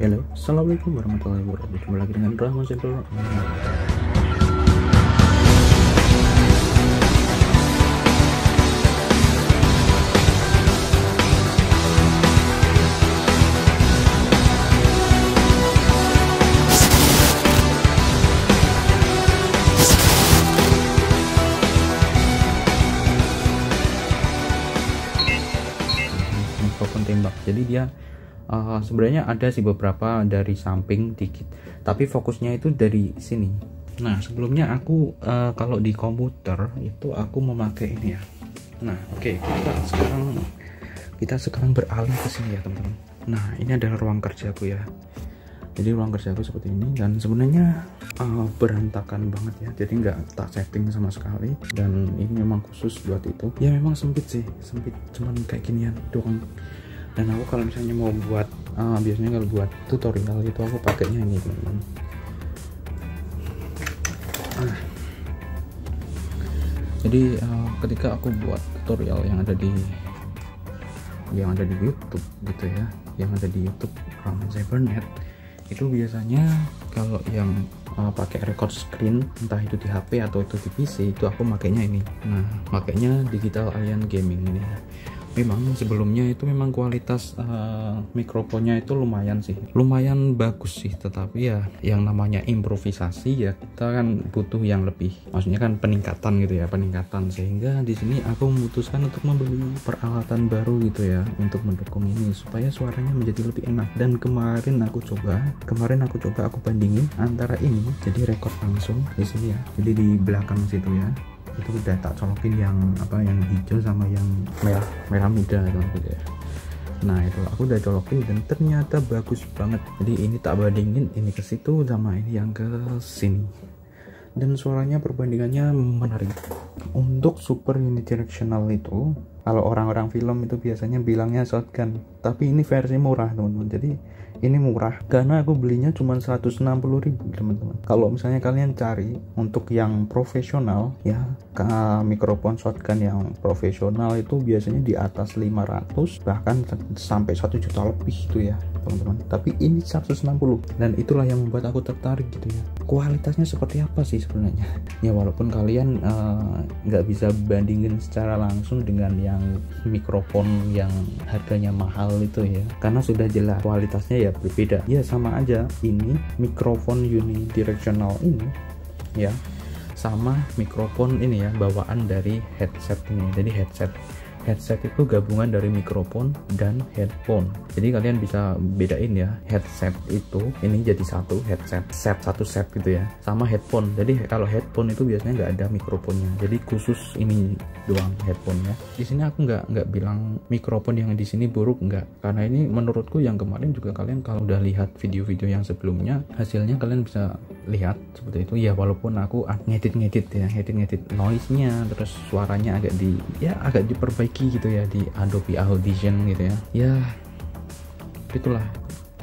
Halo, assalamualaikum warahmatullahi wabarakatuh. Kembali lagi dengan Rahman Simple. Mikrofon tembak. Jadi dia sebenarnya ada sih beberapa dari samping dikit, tapi fokusnya itu dari sini. Nah, sebelumnya aku kalau di komputer itu aku memakai ini ya. Nah, oke, kita sekarang beralih ke sini ya, teman-teman. Nah, ini adalah ruang kerjaku ya. Jadi ruang kerjaku seperti ini, dan sebenarnya berantakan banget ya. Jadi nggak tak setting sama sekali, dan ini memang khusus buat itu. Ya memang sempit sih, sempit cuman kayak ginian doang. Dan aku kalau misalnya mau buat biasanya kalau buat tutorial itu aku pakainya ini, teman-teman. Jadi ketika aku buat tutorial yang ada di YouTube gitu ya, yang ada di YouTube Rahman Cybernet, itu biasanya kalau yang pakai record screen, entah itu di HP atau itu di PC, itu aku makainya ini. Nah, makainya Digital Alien Gaming ini ya. Memang sebelumnya itu memang kualitas mikrofonnya itu lumayan sih, lumayan bagus sih, tetapi ya yang namanya improvisasi ya, kita kan butuh yang lebih, maksudnya kan peningkatan gitu ya, peningkatan. Sehingga di sini aku memutuskan untuk membeli peralatan baru gitu ya, untuk mendukung ini supaya suaranya menjadi lebih enak. Dan kemarin aku coba aku bandingin antara ini, jadi record langsung di sini ya, jadi di belakang situ ya, itu udah tak colokin yang hijau sama yang merah muda gitu ya. Nah, itu aku udah colokin dan ternyata bagus banget. Jadi ini tak bandingin ini ke situ sama ini yang ke sini, dan suaranya perbandingannya menarik. Untuk super unidirectional itu, kalau orang-orang film itu biasanya bilangnya shotgun, tapi ini versi murah, teman-teman. Jadi ini murah karena aku belinya cuma 160.000, teman-teman. Kalau misalnya kalian cari untuk yang profesional ya, mikrofon shotgun yang profesional itu biasanya di atas 500, bahkan sampai 1 juta lebih itu ya, teman-teman. Tapi ini 160, dan itulah yang membuat aku tertarik gitu ya. Kualitasnya seperti apa sih sebenarnya? Ya walaupun kalian nggak bisa bandingin secara langsung dengan yang mikrofon yang harganya mahal itu ya, karena sudah jelas kualitasnya ya berbeda. Ya sama aja, ini mikrofon unidirectional ini ya, sama mikrofon ini ya, bawaan dari headset ini. Jadi headset itu gabungan dari mikrofon dan headphone. Jadi kalian bisa bedain ya, headset itu ini jadi satu headset, satu set gitu ya, sama headphone. Jadi kalau headphone itu biasanya nggak ada mikrofonnya, jadi khusus ini doang headphone-nya. Di sini aku nggak bilang mikrofon yang di sini buruk, nggak, karena ini menurutku yang kemarin juga kalian kalau udah lihat video-video yang sebelumnya, hasilnya kalian bisa lihat seperti itu ya. Walaupun aku ngedit noise-nya, terus suaranya agak diperbaiki gitu ya di Adobe Audition gitu ya. Ya itulah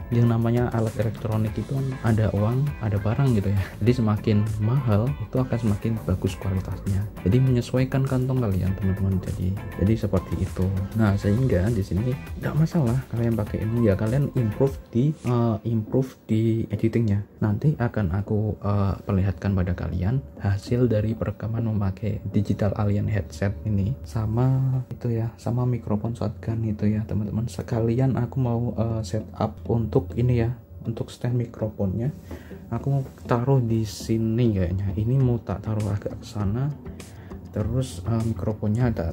yang namanya alat elektronik itu kan, ada uang ada barang gitu ya. Jadi semakin mahal itu akan semakin bagus kualitasnya. Jadi menyesuaikan kantong kalian, teman-teman. Jadi seperti itu. Nah, sehingga di sini nggak masalah kalian pakai ini ya, kalian improve di editingnya. Nanti akan aku perlihatkan pada kalian hasil dari perekaman memakai Digital Alien headset ini sama itu ya, sama mikrofon shotgun itu ya, teman-teman. Sekalian aku mau setup untuk ini ya, untuk stand mikrofonnya aku mau taruh di sini kayaknya. Ini mau tak taruh agak ke sana, terus mikrofonnya ada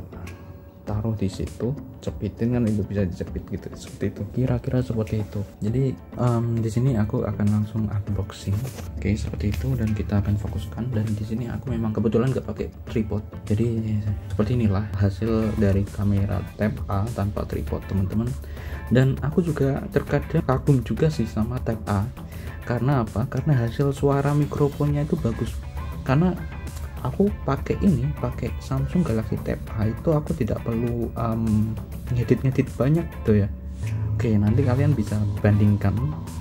taruh di situ, cepitin kan, itu bisa dicepit gitu, seperti itu, kira-kira seperti itu. Jadi di sini aku akan langsung unboxing, oke, seperti itu, dan kita akan fokuskan. Dan di sini aku memang kebetulan nggak pakai tripod, jadi seperti inilah hasil dari kamera Tab A tanpa tripod, teman-teman. Dan aku juga terkadang kagum juga sih sama Tab A. Karena apa? Karena hasil suara mikrofonnya itu bagus. Karena aku pakai Samsung Galaxy Tab A itu aku tidak perlu ngedit banyak gitu ya. Oke, nanti kalian bisa bandingkan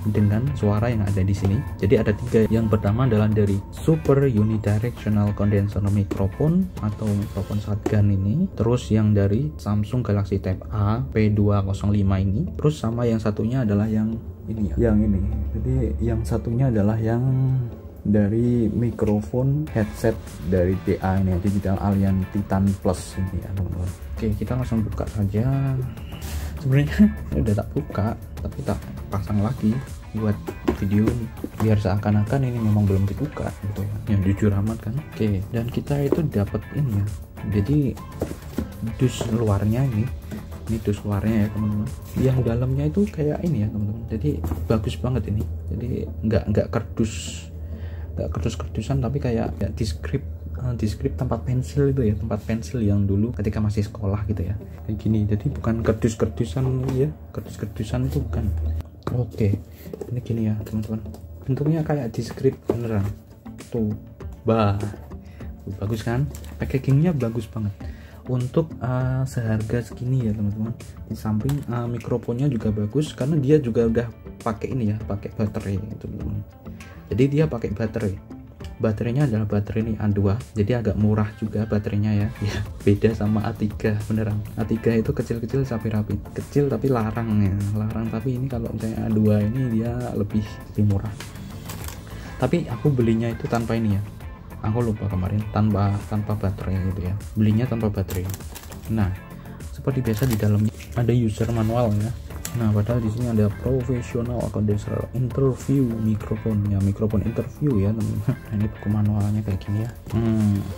dengan suara yang ada di sini. Jadi ada 3. Yang pertama adalah dari Super Unidirectional Condenser Microphone atau mikrofon shotgun ini. Terus yang dari Samsung Galaxy Tab A P205 ini. Terus sama yang satunya adalah yang ini ya, yang ini. Jadi yang satunya adalah yang dari mikrofon headset dari TA ini ya, Digital Alien Titan Plus ini ya teman-teman. Oke, kita langsung buka saja. Sebenarnya udah tak buka tapi tak pasang lagi buat video ini biar seakan-akan ini memang belum dibuka gitu ya, yang jujur amat kan. Oke, dan kita itu dapat ini ya, jadi dus luarnya ini dus luarnya ya teman-teman. Yang dalamnya itu kayak ini ya teman-teman, jadi bagus banget ini. Jadi nggak kerdus-kerdusan tapi kayak deskrip tempat pensil itu ya, tempat pensil yang dulu ketika masih sekolah gitu ya, kayak gini. Jadi bukan kerdus-kerdusan ya, kerdus-kerdusan itu bukan. Oke, ini gini ya teman-teman, bentuknya kayak deskrip beneran tuh. Bagus kan, packagingnya bagus banget untuk seharga segini ya teman-teman. Di samping mikrofonnya juga bagus karena dia juga udah pakai ini ya, pakai baterai gitu teman-teman. Jadi dia pakai baterainya adalah baterai ini A2, jadi agak murah juga baterainya ya. Ya beda sama A3 beneran. A3 itu kecil-kecil tapi rapi, kecil tapi larang ya, larang. Tapi ini kalau misalnya A2 ini dia lebih murah. Tapi aku belinya itu tanpa ini ya, aku lupa kemarin, tanpa baterai gitu ya, belinya tanpa baterai. Nah seperti biasa di dalamnya ada user manual ya. Nah padahal di sini ada professional condenser interview mikrofon ya, mikrofon interview ya teman-teman. Nah, ini buku manualnya kayak gini ya.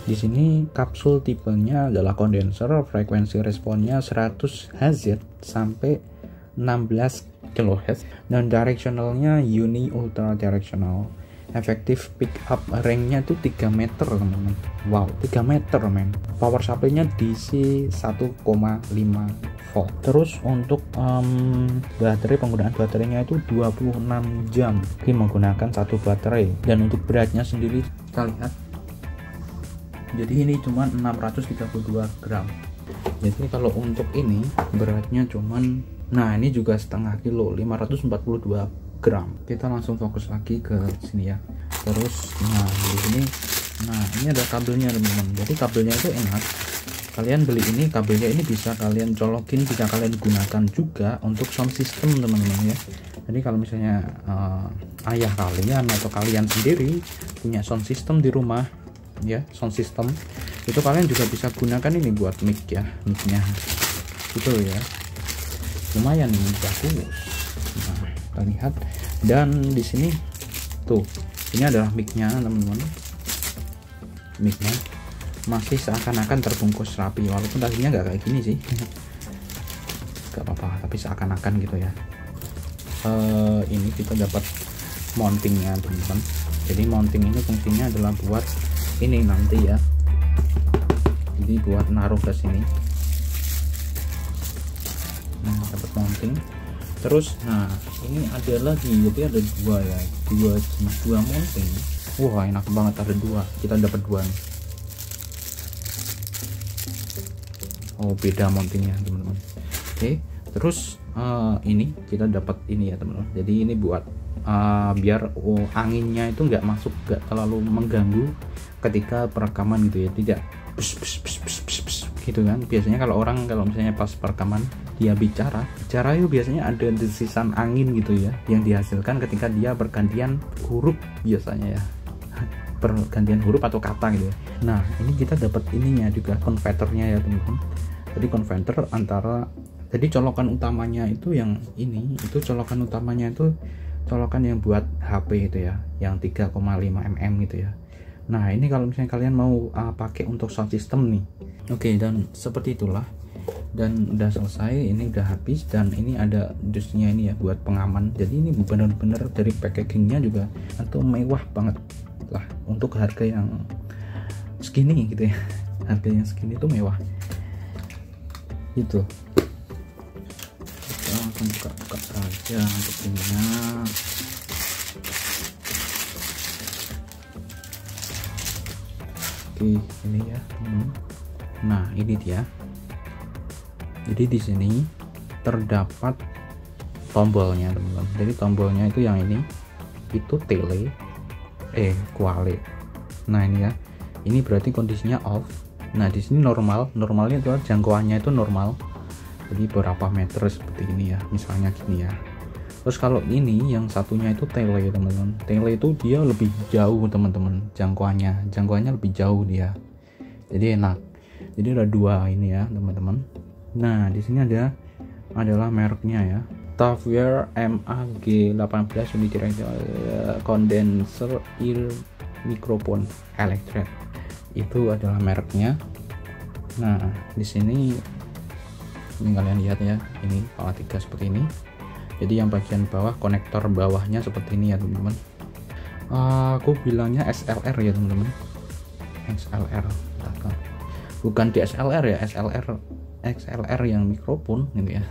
Di sini kapsul tipenya adalah kondenser, frekuensi responnya 100 Hz sampai 16 kHz, dan directionalnya uni ultra directional. Efektif pick up range-nya itu 3 meter teman-teman. Wow, 3 meter men. Power supply-nya DC 1,5 volt. Terus untuk baterai, penggunaan baterainya itu 26 jam menggunakan satu baterai. Dan untuk beratnya sendiri kita lihat, jadi ini cuma 632 gram. Jadi kalau untuk ini beratnya cuman, nah ini juga setengah kilo, 542 gram. Kita langsung fokus lagi ke sini ya. Terus nah di sini, nah ini ada kabelnya teman-teman. Jadi kabelnya itu enak, kalian beli ini, kabelnya ini bisa kalian colokin, bisa kalian gunakan juga untuk sound system teman-teman ya. Jadi kalau misalnya ayah kalian atau kalian sendiri punya sound system di rumah ya, sound system itu kalian juga bisa gunakan ini buat mic ya, micnya gitu ya, lumayan ini bagus. Nah kita lihat, dan di sini tuh ini adalah micnya teman-teman. Micnya masih seakan-akan terbungkus rapi, walaupun tadinya nggak kayak gini sih. Gak apa-apa, tapi seakan-akan gitu ya. Ini kita dapat mountingnya teman-teman. Jadi mounting ini fungsinya adalah buat ini nanti ya, jadi buat naruh ke sini. Nah dapat mounting. Terus nah ini ada lagi, jadi ada dua ya, dua mounting. Wah enak banget, ada dua, kita dapat dua nih. Oh beda mountingnya teman-teman. Oke, terus ini kita dapat ini ya teman-teman. Jadi ini buat biar anginnya itu nggak masuk, nggak terlalu mengganggu ketika perekaman gitu ya, tidak gitu kan. Biasanya kalau orang, kalau misalnya pas perekaman dia bicara itu biasanya ada desisan angin gitu ya, yang dihasilkan ketika dia bergantian huruf biasanya ya, pergantian huruf atau kata gitu ya. Nah ini kita dapat ininya juga, konverternya ya teman-teman. Jadi konverter antara, jadi colokan utamanya itu yang ini, itu colokan utamanya itu colokan yang buat HP itu ya, yang 3,5 mm gitu ya. Nah ini kalau misalnya kalian mau pakai untuk sound system nih. Oke, dan seperti itulah, dan udah selesai, ini udah habis. Dan ini ada dusnya ini ya buat pengaman. Jadi ini bener-bener dari packagingnya juga atau mewah banget lah untuk harga yang segini gitu ya. Harga yang segini tuh mewah gitu. Kita langsung buka saja untuk ininya. Oke, ini ya. Nah, ini dia. Jadi di sini terdapat tombolnya, teman-teman. Jadi tombolnya itu yang ini, itu tele, kuali. Nah, ini ya. Ini berarti kondisinya off. Nah, di sini normal. Normalnya itu jangkauannya itu normal. Jadi berapa meter seperti ini ya. Misalnya gini ya. Terus kalau ini yang satunya itu tele teman-teman, tele itu dia lebih jauh teman-teman, jangkauannya lebih jauh dia, jadi enak. Jadi ada dua ini ya teman-teman. Nah di sini adalah mereknya ya, Tavia MAG18 condenser ear microphone electret, itu adalah mereknya. Nah di sini kalian lihat ya, ini kepala 3 seperti ini. Jadi yang bagian bawah, konektor bawahnya seperti ini ya teman-teman. Aku bilangnya SLR ya teman-teman, XLR, bukan DSLR ya, XLR yang mikrofon gitu ya.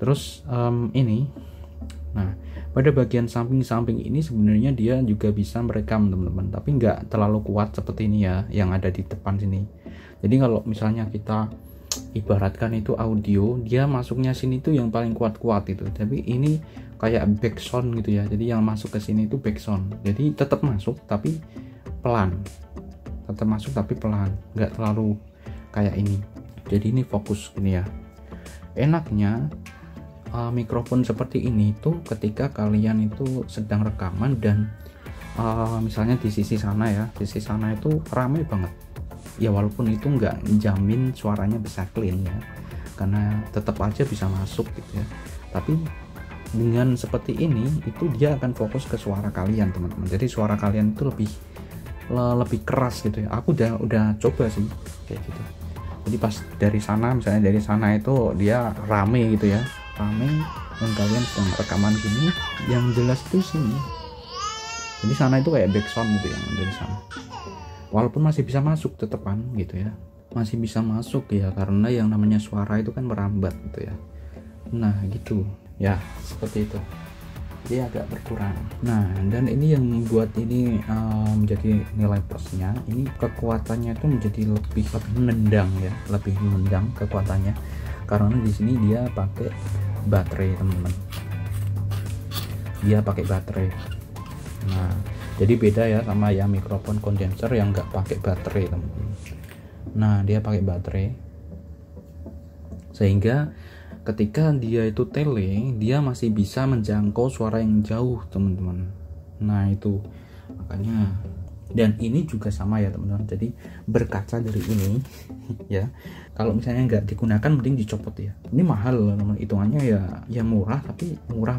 Terus ini, nah pada bagian samping ini sebenarnya dia juga bisa merekam teman-teman, tapi nggak terlalu kuat seperti ini ya yang ada di depan sini. Jadi kalau misalnya kita ibaratkan itu audio, dia masuknya sini tuh yang paling kuat-kuat itu, tapi ini kayak backsound gitu ya. Jadi yang masuk ke sini itu backsound, jadi tetap masuk tapi pelan, nggak terlalu kayak ini. Jadi ini fokus gini ya. Enaknya mikrofon seperti ini tuh ketika kalian itu sedang rekaman dan misalnya di sisi sana ya, itu ramai banget ya, walaupun itu nggak jamin suaranya bisa clean ya, karena tetap aja bisa masuk gitu ya. Tapi dengan seperti ini itu dia akan fokus ke suara kalian teman-teman, jadi suara kalian itu lebih keras gitu ya. Aku udah coba sih kayak gitu. Jadi pas dari sana, misalnya dari sana itu dia rame gitu ya, rame, dan kalian sedang rekaman gini, yang jelas itu sini. Jadi sana itu kayak backsound gitu ya dari sana. Walaupun masih bisa masuk tetepan gitu ya, masih bisa masuk ya, karena yang namanya suara itu kan merambat gitu ya. Nah gitu ya, seperti itu, dia agak berkurang. Nah dan ini yang membuat ini menjadi nilai plusnya, ini kekuatannya itu menjadi lebih menendang ya, lebih menendang kekuatannya, karena di sini dia pakai baterai teman-teman, dia pakai baterai. Nah jadi beda ya sama yang mikrofon kondenser yang nggak pakai baterai teman-teman. Nah dia pakai baterai, sehingga ketika dia itu tele, dia masih bisa menjangkau suara yang jauh teman-teman. Nah itu makanya, dan ini juga sama ya teman-teman. Jadi berkaca dari ini ya, kalau misalnya nggak digunakan mending dicopot ya. Ini mahal teman, hitungannya ya murah, tapi murah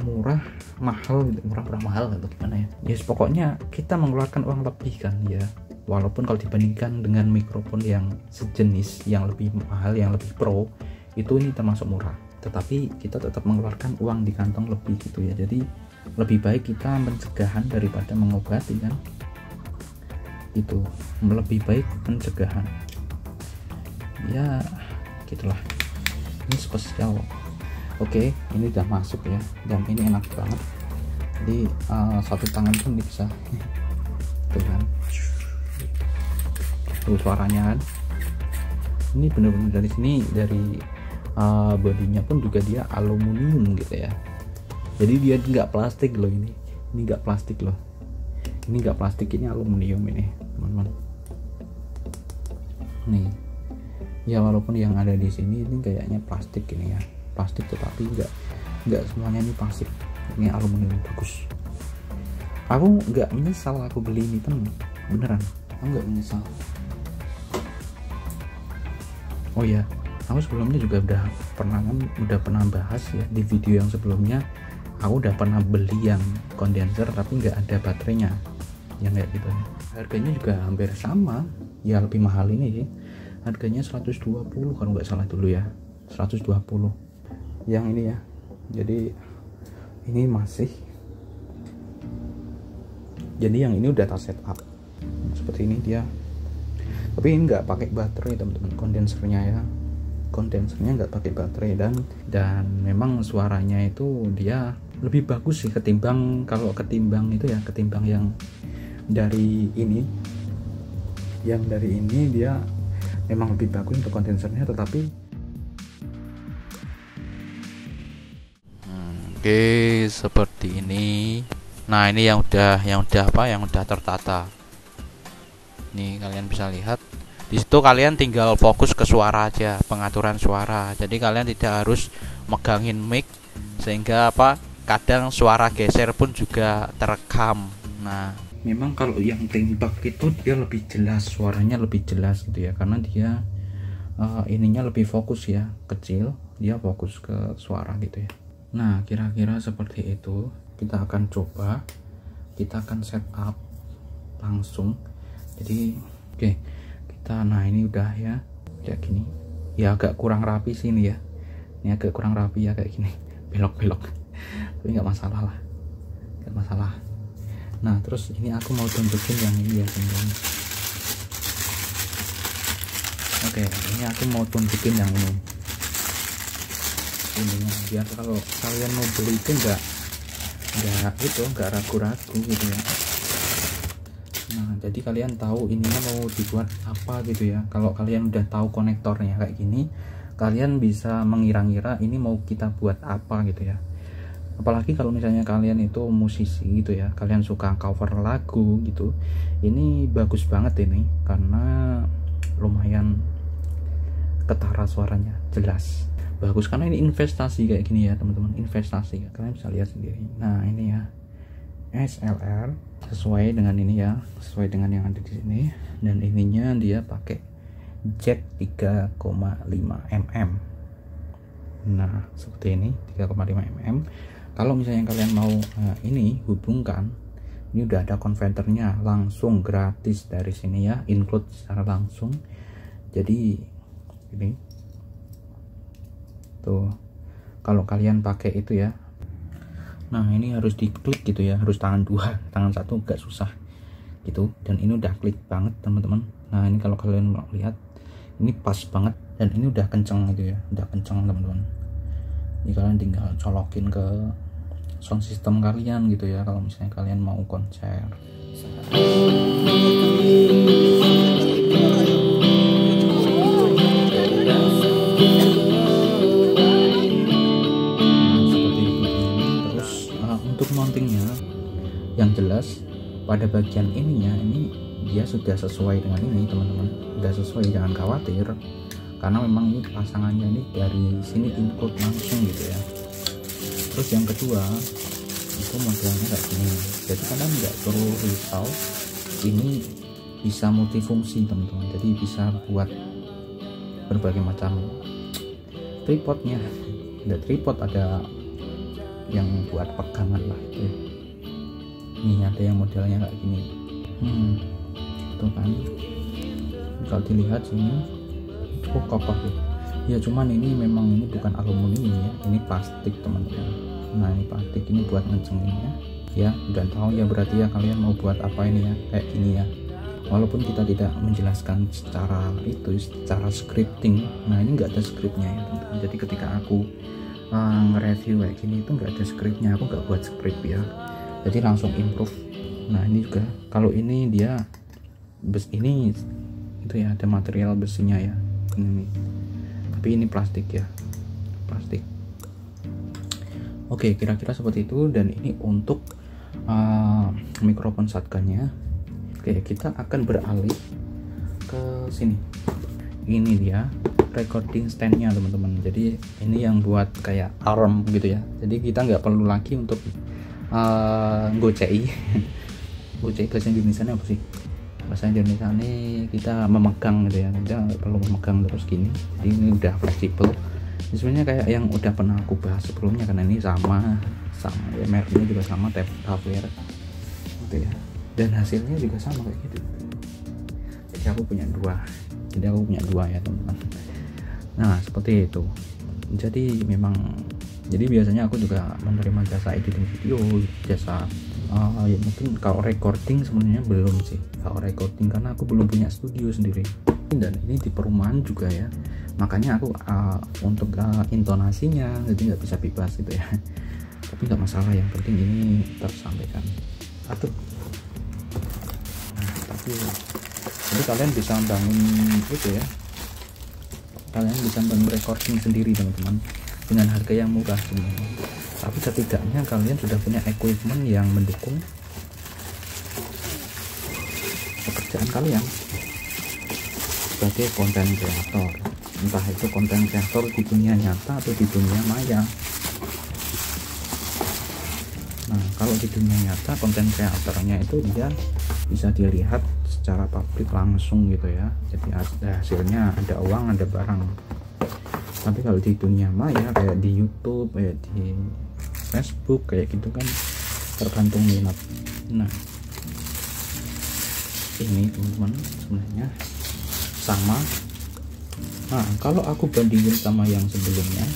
mahal gitu, murah mahal atau gimana ya. Ya pokoknya kita mengeluarkan uang lebih kan ya, walaupun kalau dibandingkan dengan mikrofon yang sejenis yang lebih mahal, yang lebih pro, itu ini termasuk murah, tetapi kita tetap mengeluarkan uang di kantong lebih gitu ya. Jadi lebih baik kita pencegahan daripada mengobati kan, itu lebih baik pencegahan ya, gitulah. Ini spesial. Oke, ini udah masuk ya, dan ini enak banget. Jadi satu tangan pun bisa tuh kan, tuh suaranya kan. Ini bener-bener dari sini, dari bodinya pun juga dia aluminium gitu ya. Jadi dia nggak plastik loh, ini nggak plastik loh, ini nggak plastik, ini aluminium ini teman-teman. Nih ya, walaupun yang ada di sini ini kayaknya plastik ini ya, plastik, tetapi nggak semuanya ini plastik, ini aluminium bagus. Aku nggak menyesal aku beli ini teman, beneran aku nggak menyesal. Oh ya, aku sebelumnya juga udah pernah bahas ya di video yang sebelumnya. Aku udah pernah beli yang kondenser tapi nggak ada baterainya, yang kayak gitu ya. Harganya juga hampir sama ya, lebih mahal ini sih, harganya 120 kalau nggak salah dulu ya, 120 yang ini ya. Jadi ini masih, jadi yang ini udah tak setup seperti ini dia, tapi ini nggak pakai baterai teman-teman, kondensernya ya, kondensernya nggak pakai baterai, dan memang suaranya itu dia lebih bagus sih ketimbang itu ya, ketimbang yang dari ini. Yang dari ini dia memang lebih bagus untuk kondensernya, tetapi oke seperti ini. Nah ini yang udah tertata. Nih kalian bisa lihat di situ, kalian tinggal fokus ke suara aja, pengaturan suara. Jadi kalian tidak harus megangin mic, sehingga kadang suara geser pun juga terekam. Nah, memang kalau yang tembak itu dia lebih jelas, suaranya lebih jelas gitu ya, karena dia ininya lebih fokus ya, kecil, dia fokus ke suara gitu ya. Nah, kira-kira seperti itu. Kita akan coba, kita akan setup langsung. Jadi oke, kita, nah ini udah ya kayak gini ya, agak kurang rapi sih ini ya, ini agak kurang rapi ya kayak gini, belok-belok tapi nggak masalah lah, nggak masalah. Nah terus ini aku mau tunjukin yang ini ya teman-teman. Oke, ini aku mau tunjukin yang ini biar kalau kalian mau beli itu nggak ragu-ragu gitu ya. Nah jadi kalian tahu ininya mau dibuat apa gitu ya. Kalau kalian udah tahu konektornya kayak gini, kalian bisa mengira-ngira ini mau kita buat apa gitu ya. Apalagi kalau misalnya kalian itu musisi gitu ya, kalian suka cover lagu gitu, ini bagus banget ini, karena lumayan ketara suaranya, jelas bagus, karena ini investasi kayak gini ya teman-teman, investasi, kalian bisa lihat sendiri. Nah ini ya SLR sesuai dengan ini ya, sesuai dengan yang ada di sini, dan ininya dia pakai jack 3,5 mm. Nah seperti ini 3,5 mm. Kalau misalnya kalian mau ini hubungkan, ini udah ada konverternya langsung gratis dari sini ya, include secara langsung. Jadi ini tuh kalau kalian pakai itu ya, nah ini harus diklik gitu ya, harus tangan dua, tangan satu agak susah gitu, dan ini udah klik banget teman-teman. Nah ini kalau kalian mau lihat, ini pas banget, dan ini udah kenceng gitu ya, udah kenceng teman-teman. Ini kalian tinggal colokin ke sound system kalian gitu ya, kalau misalnya kalian mau konser. Untuk mountingnya yang jelas pada bagian ininya, ini dia sudah sesuai dengan ini teman-teman, sudah sesuai, jangan khawatir, karena memang ini pasangannya ini dari sini include langsung gitu ya. Terus yang kedua itu modelnya kayak gini, jadi kalian nggak perlu risau, ini bisa multifungsi teman-teman, jadi bisa buat berbagai macam tripodnya, ada tripod, ada yang buat pegangan lah gitu. Ini ada yang modelnya kayak gini, tuh kan, kalau dilihat sini itu kokoh ya, cuman ini memang ini bukan aluminium ya, ini plastik teman-teman. Nah ini plastik, ini buat ngencenginnya ya, dan tahu ya berarti ya kalian mau buat apa ini ya, kayak gini ya, walaupun kita tidak menjelaskan secara itu, secara scripting. Nah ini enggak ada scriptnya ya teman-teman, jadi ketika aku nge-review kayak gini itu nggak ada skripnya, aku nggak buat skrip ya, jadi langsung improve. Nah ini juga kalau ini dia bus ini itu ya, ada material besinya ya ini, tapi ini plastik ya, plastik. Oke, kira-kira seperti itu. Dan ini untuk mikrofon shotgunnya. Oke, kita akan beralih ke sini. Ini dia recording standnya teman-teman, jadi ini yang buat kayak arm gitu ya, jadi kita nggak perlu lagi untuk ngocei ngocei. Bahasa Indonesia apa sih, bahasa Indonesia ini kita memegang gitu ya, kita nggak perlu memegang terus gini, jadi ini udah fleksibel. Ini sebenarnya kayak yang udah pernah aku bahas sebelumnya, karena ini sama ya, mereknya juga sama, Tavler gitu ya, dan hasilnya juga sama kayak gitu. Jadi aku punya dua ya teman-teman. Nah seperti itu. Jadi memang, jadi biasanya aku juga menerima jasa editing video, jasa ya mungkin kalau recording sebenarnya belum sih, kalau recording karena aku belum punya studio sendiri, dan ini di perumahan juga ya, makanya aku untuk intonasinya jadi nggak bisa bebas gitu ya, tapi nggak masalah, yang penting ini tersampaikan. Nah, tapi jadi kalian bisa bangun itu ya, kalian bisa recording sendiri teman-teman dengan harga yang murah sebenarnya, tapi setidaknya kalian sudah punya equipment yang mendukung pekerjaan kalian sebagai konten kreator, entah itu konten kreator di dunia nyata atau di dunia maya. kalau di dunia nyata konten kreatornya itu dia bisa dilihat secara publik langsung gitu ya, jadi hasilnya ada uang, ada barang. Tapi kalau di dunia maya kayak di YouTube, kayak di Facebook kayak gitu kan tergantung minat. Nah ini teman-teman sebenarnya sama. Nah kalau aku bandingin sama yang sebelumnya,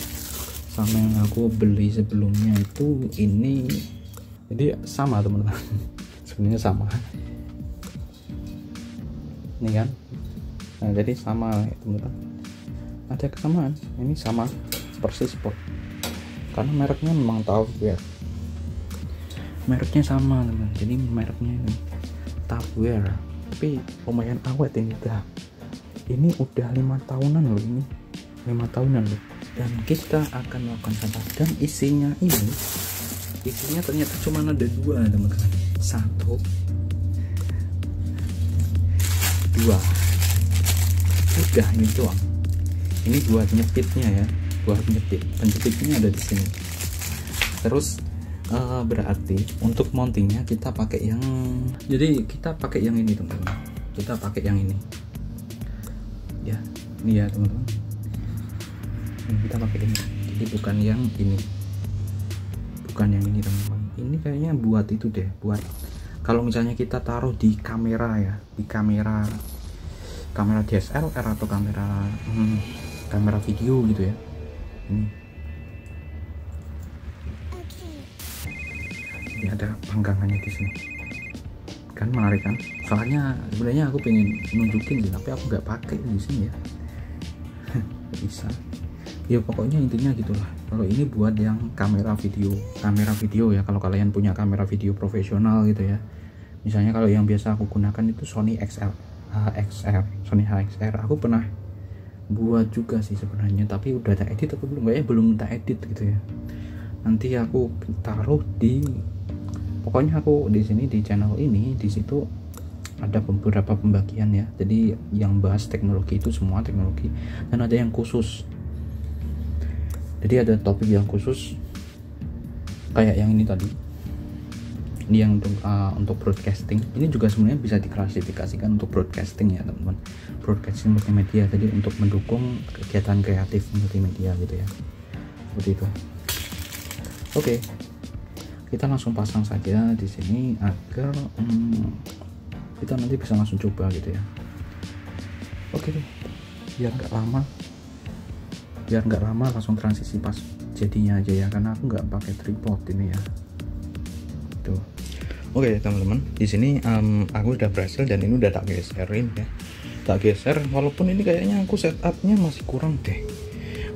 sama yang aku beli sebelumnya itu, ini jadi sama teman-teman. Sebenarnya sama ini kan. Nah jadi sama teman-teman, ada kesamaan, ini sama persis sport karena mereknya memang Tupperware, mereknya sama teman-teman. Jadi mereknya ini Tupperware, tapi lumayan awet ini udah 5 tahunan loh, ini 5 tahunan loh. Dan kita akan melakukan setup, dan isinya ternyata cuma ada 2 teman-teman, 1 2 udah ini doang. Ini buat nyepitnya ya, buat nyepit, penjepitnya ada di sini. Terus berarti untuk mountingnya kita pakai yang, jadi kita pakai yang ini teman-teman, kita pakai yang ini ya, ini ya teman-teman, kita pakai ini, jadi bukan yang ini, bukan yang ini teman-teman. Ini kayaknya buat itu deh, buat kalau misalnya kita taruh di kamera ya, di kamera DSLR atau kamera video gitu ya. Ini ada panggangannya di sini, kan menarik kan? Soalnya sebenarnya aku pengen nunjukin sih, tapi aku nggak pakai di sini ya. Bisa. Ya pokoknya intinya gitulah. Kalau ini buat yang kamera video ya. Kalau kalian punya kamera video profesional gitu ya. Misalnya kalau yang biasa aku gunakan itu Sony Sony HXR. Aku pernah buat juga sih sebenarnya, tapi udah tak edit atau belum tak edit gitu ya. Nanti aku taruh di, pokoknya aku di sini di channel ini, di situ ada beberapa pembagian ya. Jadi yang bahas teknologi itu semua teknologi, dan ada yang khusus. Jadi ada topik yang khusus kayak yang ini tadi. Ini yang untuk broadcasting. Ini juga sebenarnya bisa diklasifikasikan untuk broadcasting ya teman-teman. Broadcasting multimedia, jadi untuk mendukung kegiatan kreatif multimedia gitu ya. Seperti itu. Oke. Kita langsung pasang saja di sini agar kita nanti bisa langsung coba gitu ya. Oke deh. Biar nggak lama langsung transisi pas jadinya aja ya, karena aku nggak pakai tripod ini ya. Tuh. Oke teman-teman, di sini aku udah berhasil, dan ini udah tak geserin ya, tak geser. Walaupun ini kayaknya aku setupnya masih kurang deh,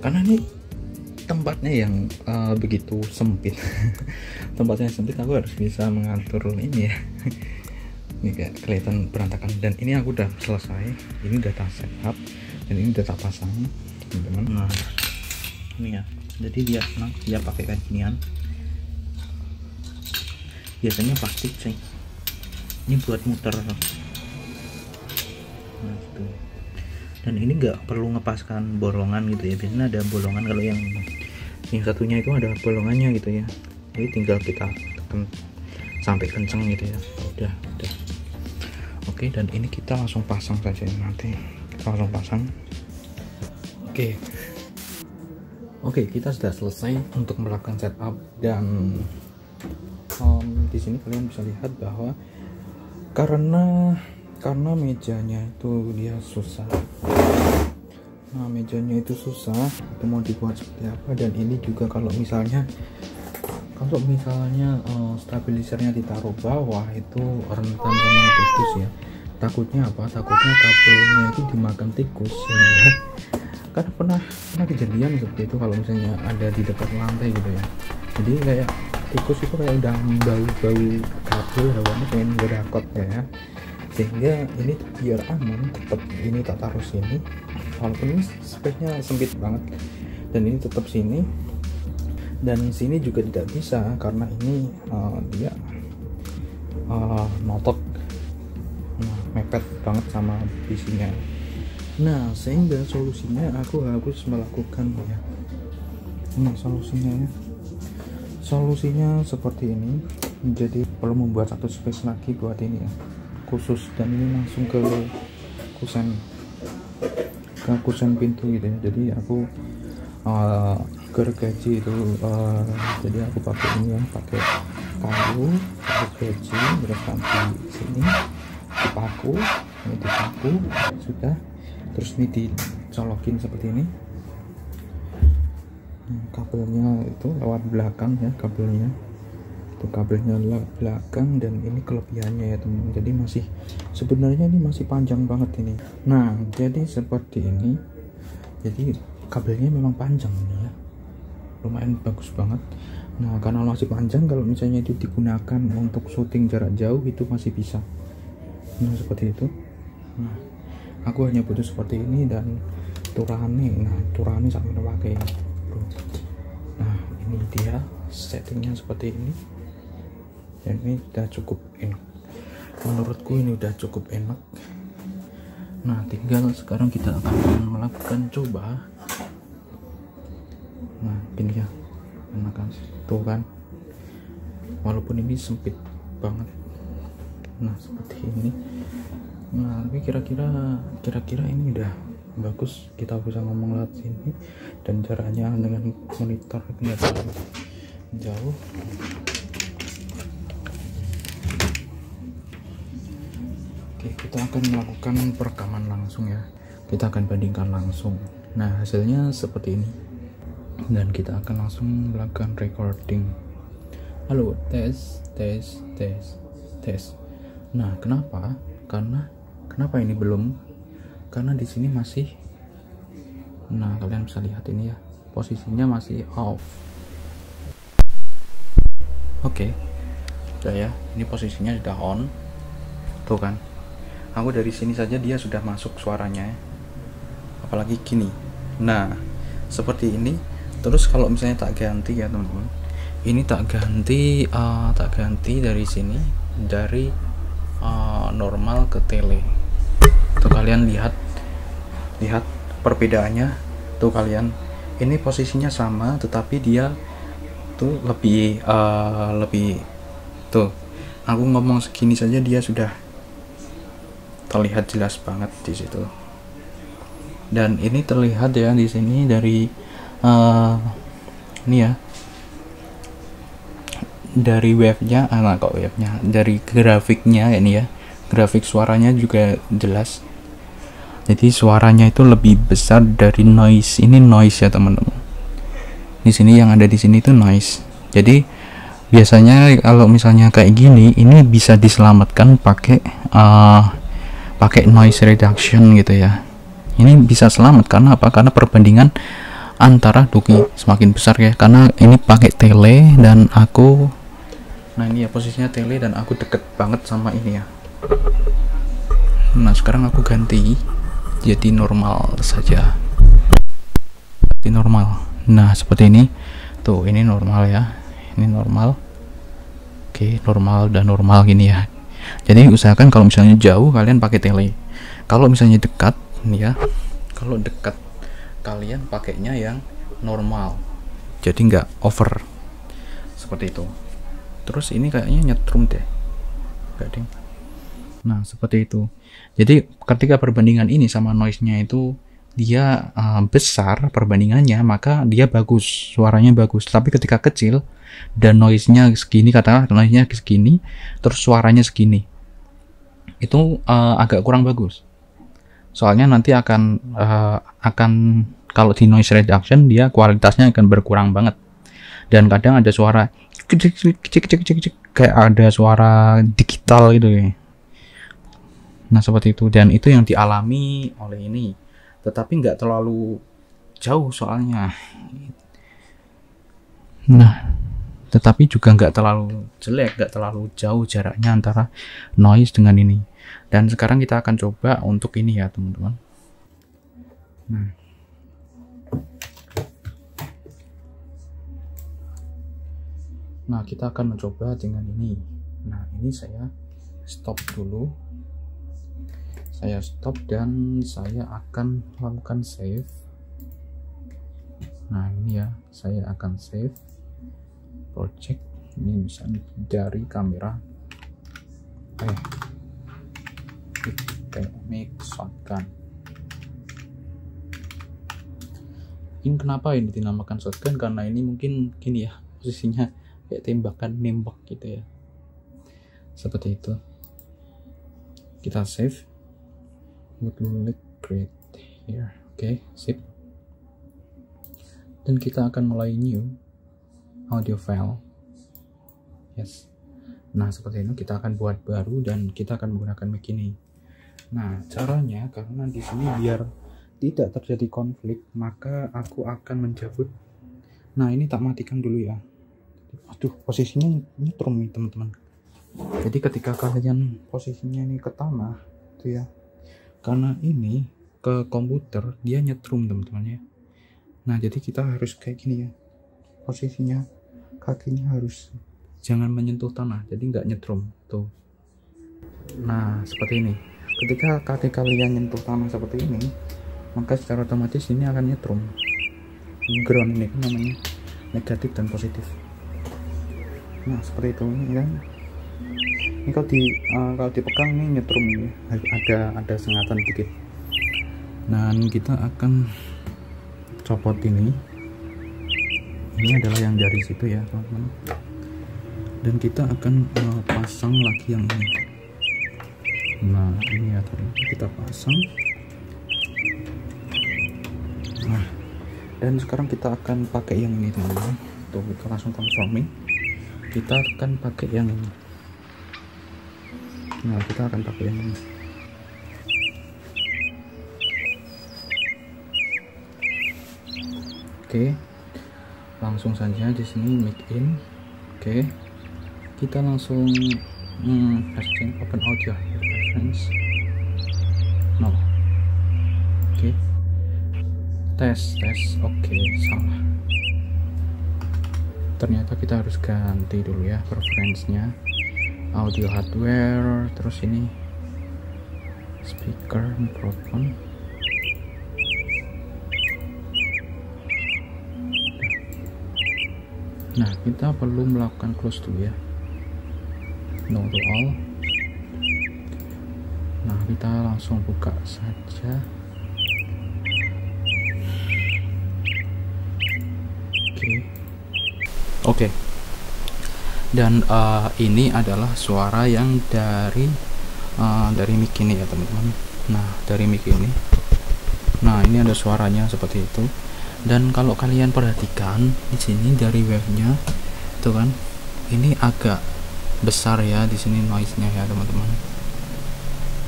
karena ini tempatnya yang begitu sempit. Tempatnya sempit, aku harus bisa mengatur ini ya. Ini kayak kelihatan berantakan, dan ini aku udah selesai, ini udah tak setup, dan ini udah tak pasang teman-teman. Nah ini ya, jadi dia pakai kayak ginian. Biasanya plastik sih, ini buat muter. Nah gitu. Dan ini nggak perlu ngepaskan bolongan gitu ya, biasanya ada bolongan. Kalau yang satunya itu ada bolongannya gitu ya, jadi tinggal kita tekan sampai kenceng gitu ya. Udah. Oke, dan ini kita langsung pasang saja, nanti kita langsung pasang. Oke, kita sudah selesai untuk melakukan setup, dan di sini kalian bisa lihat bahwa karena mejanya itu dia susah. Nah mejanya itu susah, itu mau dibuat seperti apa. Dan ini juga kalau misalnya stabilisernya ditaruh bawah itu rentan sama tikus ya. Takutnya apa? Takutnya kabelnya itu dimakan tikus ya. Karena pernah kejadian seperti itu kalau misalnya ada di dekat lantai gitu ya. Jadi kayak tikus itu kayak udah bau kabel, hawanya pengen berakot ya. Sehingga ini biar aman, tetap ini tak taruh sini, walaupun ini speknya sempit banget, dan ini tetap sini, dan sini juga tidak bisa karena ini dia notok, mepet banget sama isinya. Nah sehingga solusinya aku harus melakukan ya, ini solusinya seperti ini. jadi perlu membuat satu space lagi buat ini ya, khusus, dan ini langsung ke kusen pintu gitu ya. Jadi aku gergaji itu jadi aku pakai ini ya, pakai kayu, gergaji, terus nanti sini dipaku, ini dipaku sudah, terus ini dicolokin seperti ini. Kabelnya itu lewat belakang ya, kabelnya lewat belakang, dan ini kelebihannya ya teman-teman, jadi masih sebenarnya ini masih panjang banget ini. Nah jadi seperti ini, jadi kabelnya memang panjang ini ya, lumayan bagus banget. Nah karena masih panjang, kalau misalnya itu digunakan untuk syuting jarak jauh itu masih bisa. Nah seperti itu. Nah aku hanya butuh seperti ini dan turane. Nah turane sampai pakai. Nah ini dia settingnya seperti ini, dan ini udah cukup enak, menurutku ini udah cukup enak. Nah tinggal sekarang kita akan melakukan coba. Nah ini ya, enakan tuh kan, walaupun ini sempit banget. Nah seperti ini. Nah tapi kira-kira ini udah bagus, kita bisa ngomong lewat sini, dan jaraknya dengan monitor nggak terlalu jauh. Oke, kita akan melakukan perekaman langsung ya, kita akan bandingkan langsung. Nah hasilnya seperti ini, dan kita akan langsung melakukan recording. Halo, tes. Nah kenapa ini belum? Karena di sini masih, nah kalian bisa lihat ini ya, posisinya masih off. Oke, udah ya, ini posisinya sudah on, tuh kan. Aku dari sini saja dia sudah masuk suaranya, apalagi gini. Nah seperti ini. Terus kalau misalnya tak ganti ya teman-teman, ini tak ganti dari sini, dari normal ke tele. Tuh kalian lihat perbedaannya tuh kalian, ini posisinya sama tetapi dia tuh lebih tuh, aku ngomong segini saja dia sudah terlihat jelas banget di situ. Dan ini terlihat ya di sini dari ini ya, dari webnya, dari grafiknya ini ya, grafik suaranya juga jelas. Jadi suaranya itu lebih besar dari noise. Ini noise ya teman-teman. Di sini yang ada di sini itu noise. Jadi biasanya kalau misalnya kayak gini, ini bisa diselamatkan pakai noise reduction gitu ya. Ini bisa selamat karena apa? Karena perbandingan antara Duki semakin besar ya. Karena ini pakai tele dan aku, nah ini ya posisinya tele dan aku deket banget sama ini ya. Nah sekarang aku ganti jadi normal saja, jadi normal. Nah seperti ini tuh, ini normal ya, ini normal. Oke, normal dan normal gini ya. Jadi usahakan kalau misalnya jauh kalian pakai tele, kalau misalnya dekat nih ya, kalau dekat kalian pakainya yang normal, jadi nggak over seperti itu. Terus ini kayaknya nyetrum deh, enggak ding. Nah seperti itu. Jadi ketika perbandingan ini sama noise-nya itu dia besar perbandingannya, maka dia bagus, suaranya bagus. Tapi ketika kecil dan noise-nya segini, katakanlah noise-nya segini, terus suaranya segini, itu agak kurang bagus. Soalnya nanti akan kalau di noise reduction dia kualitasnya akan berkurang banget. Dan kadang ada suara kayak ada suara digital gitu ya. Nah seperti itu, dan itu yang dialami oleh ini, tetapi nggak terlalu jauh soalnya. Nah tetapi juga nggak terlalu jelek, nggak terlalu jauh jaraknya antara noise dengan ini. Dan sekarang kita akan coba untuk ini ya teman-teman. Nah kita akan mencoba dengan ini. Nah ini saya stop dulu, saya stop dan saya akan lakukan save. Nah ini ya, saya akan save project. Ini misalnya dari kamera mic shotgun. Ini kenapa ini dinamakan shotgun, karena ini mungkin gini ya, posisinya kayak tembakan nembak gitu ya, seperti itu. Kita save, would look great here. Oke, sip. Dan kita akan mulai new audio file. Yes. Nah, seperti ini kita akan buat baru dan kita akan menggunakan mic ini. Nah, caranya karena di sini biar tidak terjadi konflik, maka aku akan mencabut. Nah, ini tak matikan dulu ya. Aduh, posisinya nyetrum nih, teman-teman. Jadi ketika kalian posisinya ini ke tanah, itu ya. Karena ini ke komputer dia nyetrum, teman-teman ya. Nah, jadi kita harus kayak gini ya. Posisinya kakinya harus jangan menyentuh tanah, jadi nggak nyetrum tuh. Nah, seperti ini. Ketika kaki kalian nyentuh tanah seperti ini, maka secara otomatis ini akan nyetrum. Ground ini kan namanya negatif dan positif. Nah, seperti itu ya. Ini kalau dipegang ini nyetrum ya. Ada sengatan dikit. Nah, kita akan copot ini. Ini adalah yang dari situ ya, teman-teman. Dan kita akan pasang lagi yang ini. Nah, ini ya, tadi kita pasang. Nah, dan sekarang kita akan pakai yang ini, teman-teman. Tuh, kita langsung transforming. Kita akan pakai yang ini. Nah, kita akan pakai yang ini. Oke, langsung saja di sini mic in. Oke, kita langsung change open audio reference. No. Oke, tes. Oke, salah. Ternyata kita harus ganti dulu ya preference-nya. Audio hardware, terus ini speaker, mikrofon. Nah, kita perlu melakukan close dulu ya. No to all. Nah, kita langsung buka saja. Oke. Dan ini adalah suara yang dari mic ini ya, teman-teman. Nah, dari mic ini. Nah, ini ada suaranya seperti itu. Dan kalau kalian perhatikan di sini dari wave-nya itu kan, ini agak besar ya di sini noise-nya ya, teman-teman.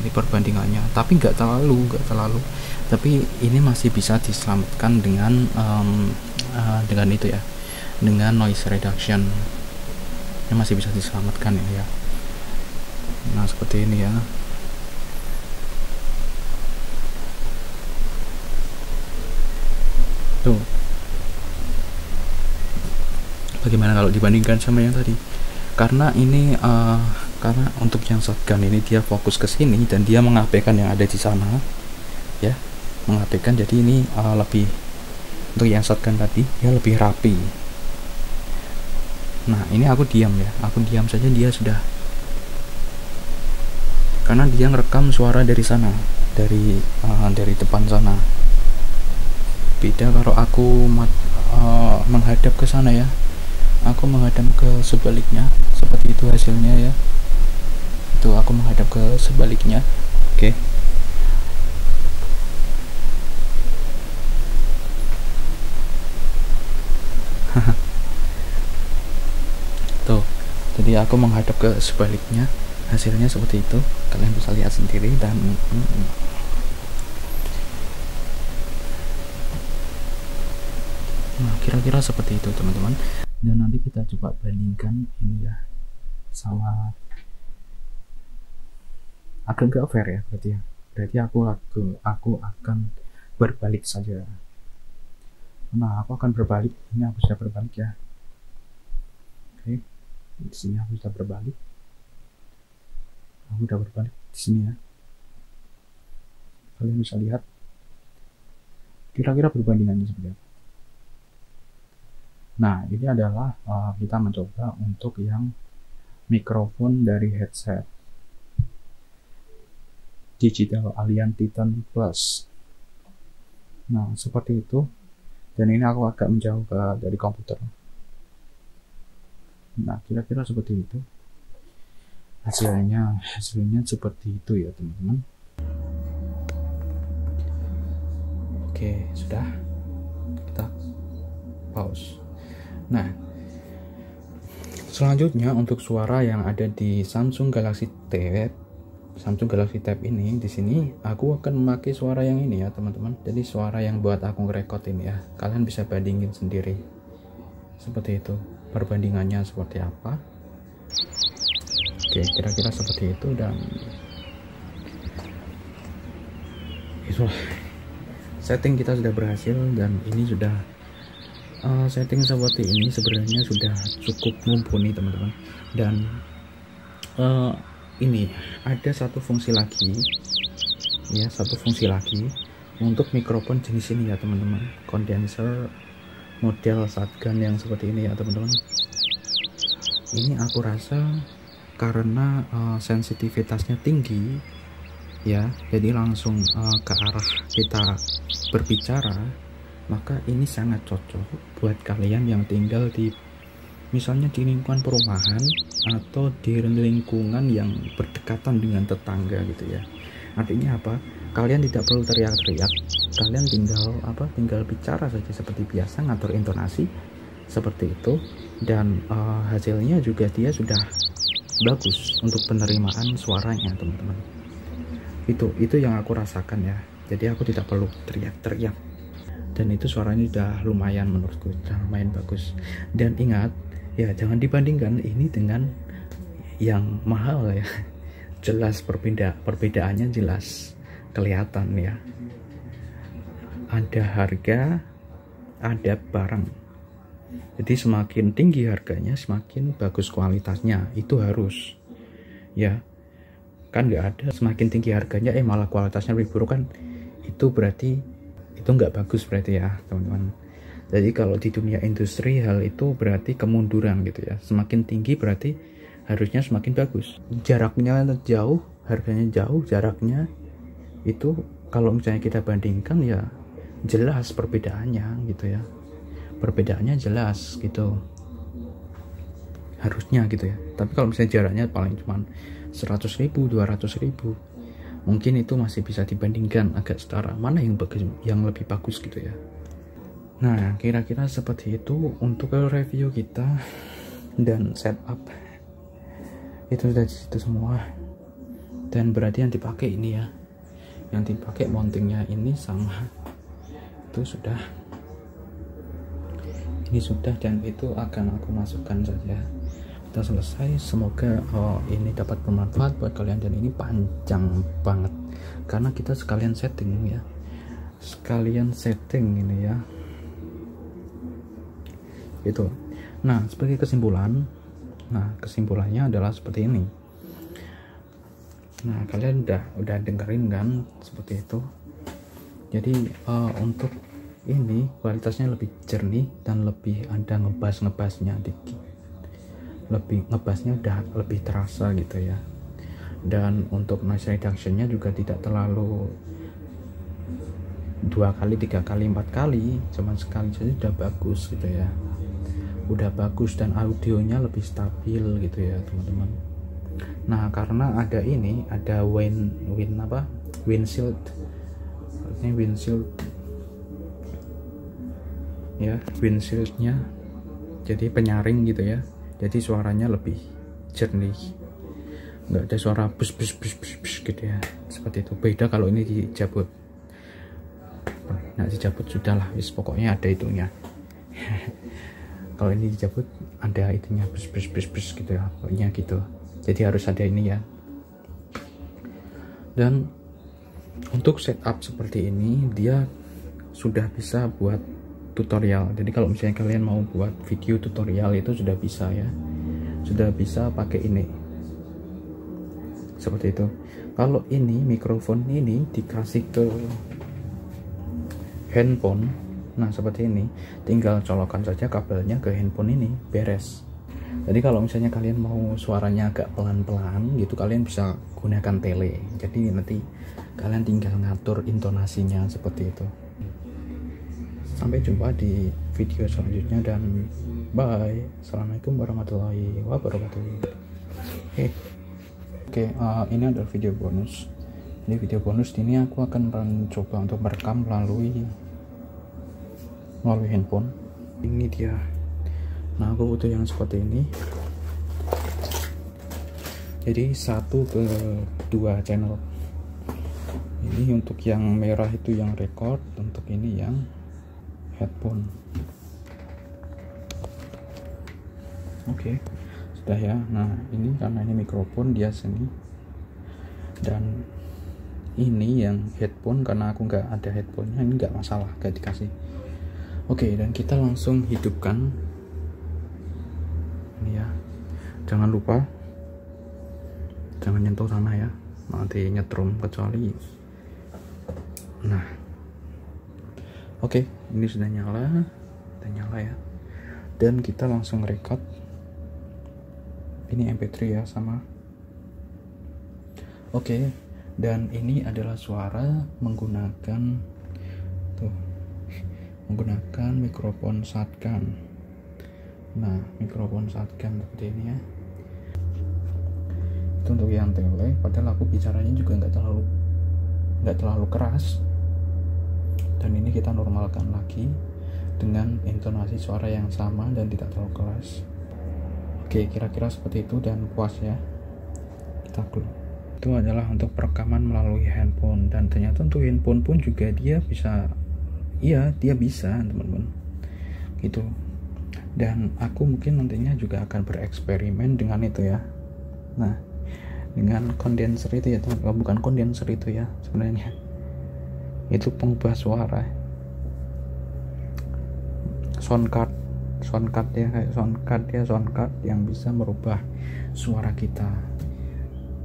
Ini perbandingannya, tapi nggak terlalu. Tapi ini masih bisa diselamatkan dengan itu ya, dengan noise reduction. Ini masih bisa diselamatkan ya. Nah, seperti ini ya. Tuh. Bagaimana kalau dibandingkan sama yang tadi? Karena ini karena untuk yang shotgun ini dia fokus ke sini dan dia mengabaikan yang ada di sana ya, mengabaikan. Jadi ini lebih, untuk yang shotgun tadi dia lebih rapi. Nah, ini aku diam saja, dia sudah, karena dia ngerekam suara dari sana, dari depan sana. Beda kalau aku menghadap ke sana ya, aku menghadap ke sebaliknya, seperti itu hasilnya ya. Itu aku menghadap ke sebaliknya. Oke. Tuh, jadi aku menghadap ke sebaliknya, hasilnya seperti itu. Kalian bisa lihat sendiri. Dan nah, kira-kira seperti itu, teman-teman. Dan nanti kita coba bandingkan ini ya sama, agak nggak fair ya berarti ya. Berarti aku akan berbalik saja. Nah, aku akan berbalik. Ini aku sudah berbalik ya. Oke, di sini aku sudah berbalik. Aku sudah berbalik di sini ya. Kalian bisa lihat. Kira-kira perbandingannya seperti apa? Nah, ini adalah kita mencoba untuk yang mikrofon dari headset Digital Alien Titan Plus. Nah, seperti itu. Dan ini aku agak menjauh dari komputer. Nah, kira-kira seperti itu. Hasilnya seperti itu ya, teman-teman. Oke, sudah. Kita pause. Nah, selanjutnya untuk suara yang ada di Samsung Galaxy Tab ini, di sini aku akan memakai suara yang ini ya, teman-teman. Jadi suara yang buat aku ngerekord ini ya. Kalian bisa bandingin sendiri. Seperti itu. Perbandingannya seperti apa? Oke, kira-kira seperti itu. Dan itulah, setting kita sudah berhasil, dan ini sudah setting seperti ini sebenarnya sudah cukup mumpuni, teman-teman. Dan ini ada satu fungsi lagi ya, untuk mikrofon jenis ini ya, teman-teman. Condenser model shotgun yang seperti ini ya, teman-teman. Ini aku rasa karena sensitivitasnya tinggi ya, jadi langsung ke arah kita berbicara, maka ini sangat cocok buat kalian yang tinggal di misalnya di lingkungan perumahan atau di lingkungan yang berdekatan dengan tetangga gitu ya. Artinya apa? Kalian tidak perlu teriak-teriak, kalian tinggal bicara saja seperti biasa, ngatur intonasi seperti itu, dan hasilnya juga dia sudah bagus untuk penerimaan suaranya, teman-teman. Itu yang aku rasakan ya. Jadi aku tidak perlu teriak-teriak, dan itu suaranya sudah lumayan, menurutku sudah lumayan bagus. Dan ingat ya, jangan dibandingkan ini dengan yang mahal ya. Jelas perbedaannya jelas kelihatan ya. Ada harga, ada barang. Jadi semakin tinggi harganya, semakin bagus kualitasnya. Itu harus ya. Kan nggak ada semakin tinggi harganya malah kualitasnya lebih buruk, kan itu berarti itu nggak bagus berarti ya, teman-teman. Jadi kalau di dunia industri hal itu berarti kemunduran gitu ya. Semakin tinggi berarti harusnya semakin bagus. Jaraknya jauh, harganya jauh, jaraknya itu kalau misalnya kita bandingkan ya jelas perbedaannya gitu ya. Perbedaannya jelas gitu. Harusnya gitu ya. Tapi kalau misalnya jaraknya paling cuma 100.000, 200.000, mungkin itu masih bisa dibandingkan agak setara. Mana yang bagus, yang lebih bagus gitu ya. Nah, kira-kira seperti itu untuk review kita dan setup. Itu sudah di situ semua. Dan berarti yang dipakai ini ya. Yang dipakai mountingnya ini sama. Itu sudah. Ini sudah, dan itu akan aku masukkan saja. Kita selesai. Semoga ini dapat bermanfaat buat kalian, dan ini panjang banget karena kita sekalian setting ya. Sekalian setting ini ya. Itu. Nah, sebagai kesimpulan, kesimpulannya adalah seperti ini. Nah, kalian udah dengerin kan seperti itu. Jadi untuk ini kualitasnya lebih jernih dan lebih ada ngebasnya dikit. Lebih ngebasnya udah lebih terasa gitu ya. Dan untuk noise reductionnya juga tidak terlalu 2 kali, 3 kali, 4 kali, cuman sekali saja udah bagus gitu ya. Udah bagus, dan audionya lebih stabil gitu ya, teman-teman. Nah, karena ada ini, ada windshield. Ini windshield ya, windshieldnya jadi penyaring gitu ya. Jadi suaranya lebih jernih. Nggak ada suara bus gitu ya. Seperti itu. Beda kalau ini dicabut. Nah, dicabut sudahlah, wis pokoknya ada itunya. Kalau ini dicabut ada itunya bus gitu ya, pokoknya gitu. Jadi harus ada ini ya. Dan untuk setup seperti ini dia sudah bisa buat tutorial. Jadi kalau misalnya kalian mau buat video tutorial itu sudah bisa ya. Sudah bisa pakai ini. Seperti itu. Kalau ini mikrofon ini dikasih ke handphone Nah seperti ini, tinggal colokan saja kabelnya ke handphone ini, beres. Jadi kalau misalnya kalian mau suaranya agak pelan-pelan gitu, kalian bisa gunakan tele. Jadi nanti kalian tinggal ngatur intonasinya seperti itu. Sampai jumpa di video selanjutnya dan bye. Assalamualaikum warahmatullahi wabarakatuh. Oke, ini adalah video bonus. Di video bonus ini aku akan mencoba untuk merekam melalui handphone. Ini dia. Nah aku butuh yang seperti ini, jadi 1 ke 2 channel. Ini untuk yang merah itu yang record, untuk ini yang headphone. Oke, sudah ya. Nah ini karena ini mikrofon dia sini, dan ini yang headphone karena aku nggak ada headphonenya, ini nggak masalah, gak dikasih. Oke, dan kita langsung hidupkan. Ini ya, jangan lupa jangan nyentuh sana ya, nanti nyetrum kecuali. Nah oke, ini sudah nyala ya, dan kita langsung record. Ini MP3 ya, sama. Oke, dan ini adalah suara menggunakan mikrofon shotgun. Nah mikrofon shotgun seperti ini ya, itu untuk yang tele. Padahal aku bicaranya juga nggak terlalu keras, dan ini kita normalkan lagi dengan intonasi suara yang sama dan tidak terlalu keras. Oke, kira-kira seperti itu dan puas ya. Kita close. Itu adalah untuk perekaman melalui handphone, dan ternyata untuk handphone pun juga dia bisa, iya dia bisa teman-teman gitu. Dan aku mungkin nantinya juga akan bereksperimen dengan itu ya. Nah dengan kondenser itu ya teman, bukan kondenser itu ya sebenarnya, itu pengubah suara, sound card ya, kayak sound card yang bisa merubah suara kita.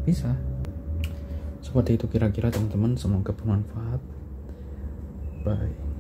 Bisa seperti itu kira-kira teman-teman. Semoga bermanfaat. Bye.